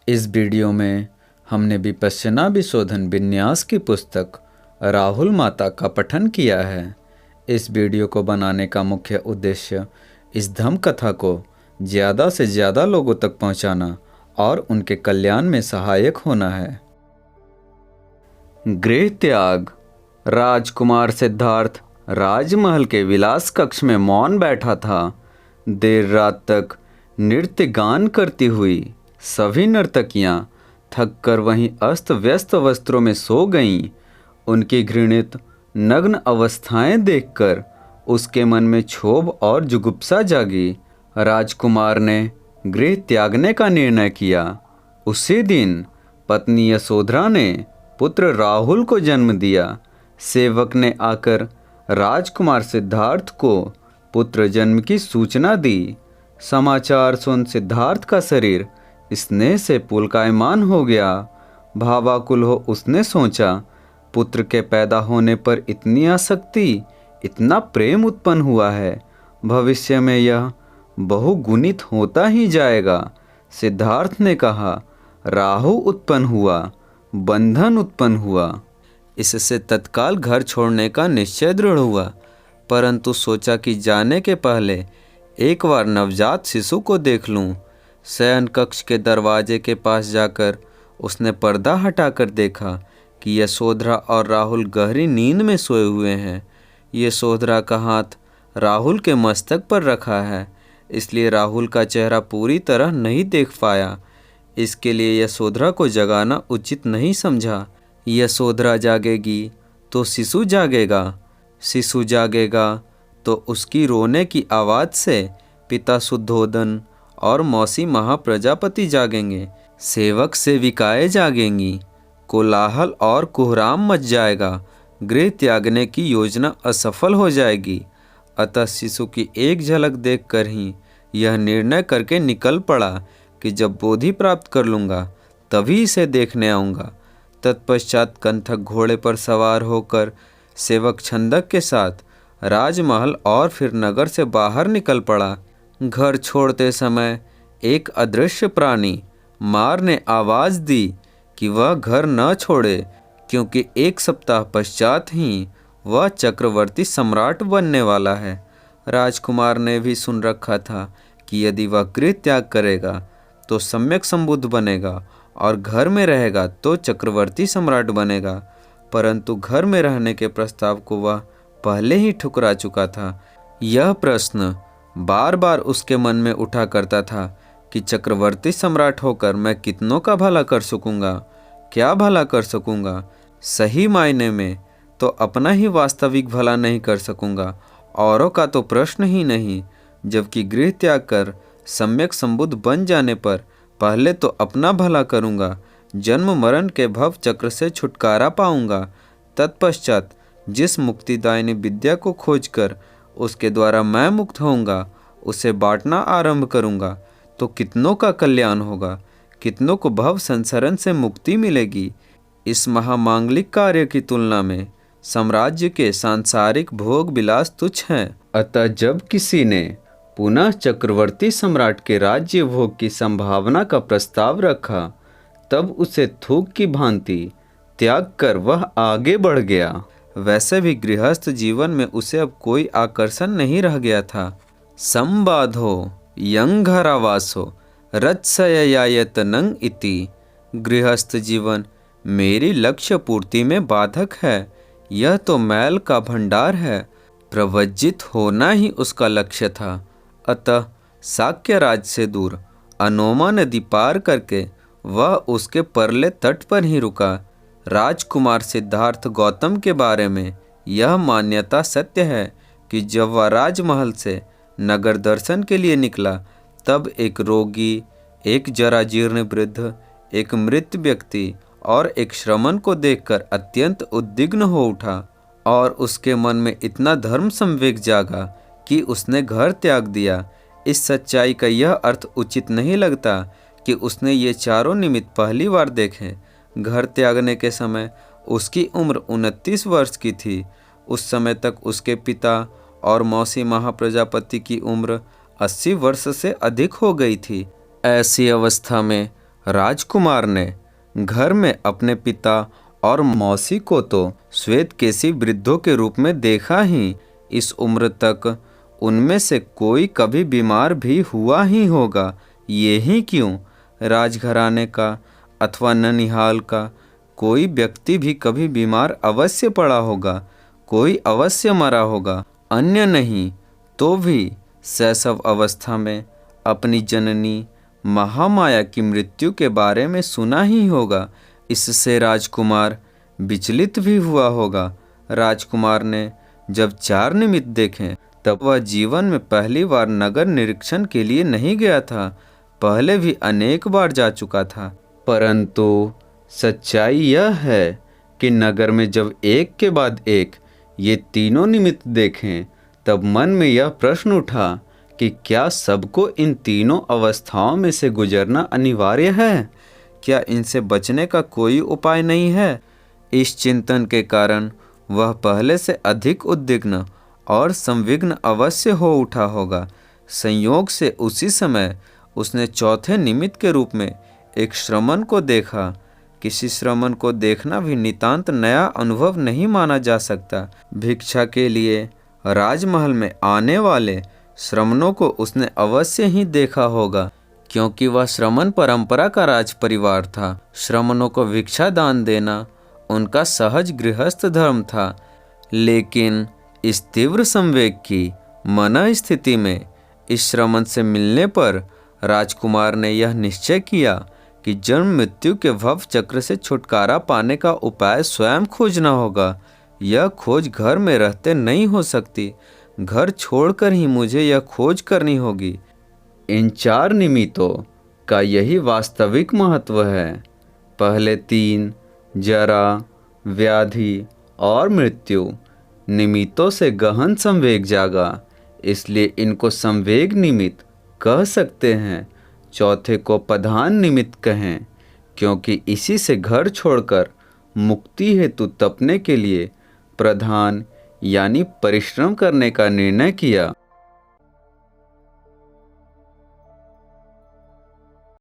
इस वीडियो में हमने विपश्यना विशोधन विन्यास की पुस्तक राहुल माता का पठन किया है। इस वीडियो को बनाने का मुख्य उद्देश्य इस धम्म कथा को ज़्यादा से ज़्यादा लोगों तक पहुंचाना और उनके कल्याण में सहायक होना है। गृह त्याग। राजकुमार सिद्धार्थ राजमहल के विलास कक्ष में मौन बैठा था। देर रात तक नृत्य गान करती हुई सभी नर्तकियां थककर वहीं अस्त व्यस्त वस्त्रों में सो गईं। उनकी घृणित नग्न अवस्थाएं देखकर उसके मन में क्षोभ और जुगुप्सा जागी। राजकुमार ने गृह त्यागने का निर्णय किया। उसी दिन पत्नी यशोधरा ने पुत्र राहुल को जन्म दिया। सेवक ने आकर राजकुमार सिद्धार्थ को पुत्र जन्म की सूचना दी। समाचार सुन सिद्धार्थ का शरीर स्नेह से पुलकायमान हो गया। भावाकुल हो उसने सोचा, पुत्र के पैदा होने पर इतनी आसक्ति, इतना प्रेम उत्पन्न हुआ है, भविष्य में यह बहुगुणित होता ही जाएगा। सिद्धार्थ ने कहा, राहु उत्पन्न हुआ, बंधन उत्पन्न हुआ। इससे तत्काल घर छोड़ने का निश्चय दृढ़ हुआ, परंतु सोचा कि जाने के पहले एक बार नवजात शिशु को देख लूं। शयन कक्ष के दरवाजे के पास जाकर उसने पर्दा हटाकर देखा कि यशोधरा और राहुल गहरी नींद में सोए हुए हैं। यशोधरा का हाथ राहुल के मस्तक पर रखा है, इसलिए राहुल का चेहरा पूरी तरह नहीं देख पाया। इसके लिए यशोधरा को जगाना उचित नहीं समझा। यशोधरा जागेगी तो शिशु जागेगा, शिशु जागेगा तो उसकी रोने की आवाज़ से पिता शुद्धोदन और मौसी महाप्रजापति जागेंगे, सेवक सेविकाएं जागेंगी, कोलाहल और कोहराम मच जाएगा। गृह त्यागने की योजना असफल हो जाएगी। अतः शिशु की एक झलक देखकर ही यह निर्णय करके निकल पड़ा कि जब बोधि प्राप्त कर लूँगा तभी इसे देखने आऊँगा। तत्पश्चात कंथक घोड़े पर सवार होकर सेवक छंदक के साथ राजमहल और फिर नगर से बाहर निकल पड़ा। घर छोड़ते समय एक अदृश्य प्राणी मार ने आवाज़ दी कि वह घर न छोड़े, क्योंकि एक सप्ताह पश्चात ही वह चक्रवर्ती सम्राट बनने वाला है। राजकुमार ने भी सुन रखा था कि यदि वह गृह त्याग करेगा तो सम्यक संबुद्ध बनेगा और घर में रहेगा तो चक्रवर्ती सम्राट बनेगा, परंतु घर में रहने के प्रस्ताव को वह पहले ही ठुकरा चुका था। यह प्रश्न बार बार उसके मन में उठा करता था कि चक्रवर्ती सम्राट होकर मैं कितनों का भला कर सकूंगा, क्या भला कर सकूंगा। सही मायने में तो अपना ही वास्तविक भला नहीं कर सकूंगा, औरों का तो प्रश्न ही नहीं। जबकि गृह त्याग कर सम्यक संबुद्ध बन जाने पर पहले तो अपना भला करूंगा, जन्म मरण के भव चक्र से छुटकारा पाऊंगा। तत्पश्चात जिस मुक्तिदायिनी विद्या को खोजकर उसके द्वारा मैं मुक्त होऊंगा, उसे बांटना आरंभ करूंगा तो कितनों का कल्याण होगा, कितनों को भव संसरण से मुक्ति मिलेगी। इस महामांगलिक कार्य की तुलना में साम्राज्य के सांसारिक भोग विलास तुच्छ हैं। अतः जब किसी ने पुनः चक्रवर्ती सम्राट के राज्य भोग की संभावना का प्रस्ताव रखा, तब उसे थूक की भांति त्याग कर वह आगे बढ़ गया। वैसे भी गृहस्थ जीवन में उसे अब कोई आकर्षण नहीं रह गया था। संबाधो यंघरावासो रत्सययायतनं इति। गृहस्थ जीवन मेरी लक्ष्य पूर्ति में बाधक है। यह तो मैल का भंडार है, प्रवज्जित होना ही उसका लक्ष्य था। अतः शाक्य राज से दूर अनोमा नदी पार करके वह उसके परले तट पर ही रुका। राजकुमार सिद्धार्थ गौतम के बारे में यह मान्यता सत्य है कि जब वह राजमहल से नगर दर्शन के लिए निकला, तब एक रोगी, एक जराजीर्ण वृद्ध, एक मृत व्यक्ति और एक श्रमण को देखकर अत्यंत उद्विग्न हो उठा और उसके मन में इतना धर्म संवेग जागा कि उसने घर त्याग दिया। इस सच्चाई का यह अर्थ उचित नहीं लगता कि उसने ये चारों निमित्त पहली बार देखे। घर त्यागने के समय उसकी उम्र 29 वर्ष की थी। उस समय तक उसके पिता और मौसी महाप्रजापति की उम्र 80 वर्ष से अधिक हो गई थी। ऐसी अवस्था में राजकुमार ने घर में अपने पिता और मौसी को तो श्वेतकेशी वृद्धों के रूप में देखा ही, इस उम्र तक उनमें से कोई कभी बीमार भी हुआ ही होगा। ये ही क्यों, राजघराने का अथवा ननिहाल का कोई व्यक्ति भी कभी बीमार अवश्य पड़ा होगा, कोई अवश्य मरा होगा। अन्य नहीं तो भी शैशव अवस्था में अपनी जननी महामाया की मृत्यु के बारे में सुना ही होगा। इससे राजकुमार विचलित भी हुआ होगा। राजकुमार ने जब 4 निमित्त देखे तब वह जीवन में पहली बार नगर निरीक्षण के लिए नहीं गया था, पहले भी अनेक बार जा चुका था। परंतु सच्चाई यह है कि नगर में जब एक के बाद एक ये तीनों निमित्त देखें तब मन में यह प्रश्न उठा कि क्या सबको इन तीनों अवस्थाओं में से गुजरना अनिवार्य है? क्या इनसे बचने का कोई उपाय नहीं है? इस चिंतन के कारण वह पहले से अधिक उद्विग्न और संविग्न अवश्य हो उठा होगा। संयोग से उसी समय उसने चौथे निमित्त के रूप में एक श्रमण को देखा। किसी श्रमण को देखना भी नितांत नया अनुभव नहीं माना जा सकता। भिक्षा के लिए राजमहल में आने वाले श्रमणों को उसने अवश्य ही देखा होगा, क्योंकि वह श्रमण परंपरा का राज परिवार था। श्रमणों को भिक्षा दान देना उनका सहज गृहस्थ धर्म था। लेकिन इस तीव्र संवेग की मन स्थिति में इस श्रमण से मिलने पर राजकुमार ने यह निश्चय किया कि जन्म मृत्यु के भव चक्र से छुटकारा पाने का उपाय स्वयं खोजना होगा। यह खोज घर में रहते नहीं हो सकती, घर छोड़कर ही मुझे यह खोज करनी होगी। इन 4 निमित्तों का यही वास्तविक महत्व है। पहले 3 जरा, व्याधि और मृत्यु निमित्तों से गहन संवेग जागा, इसलिए इनको संवेग निमित्त कह सकते हैं। चौथे को प्रधान निमित्त कहें, क्योंकि इसी से घर छोड़कर मुक्ति हेतु तपने के लिए प्रधान यानी परिश्रम करने का निर्णय किया।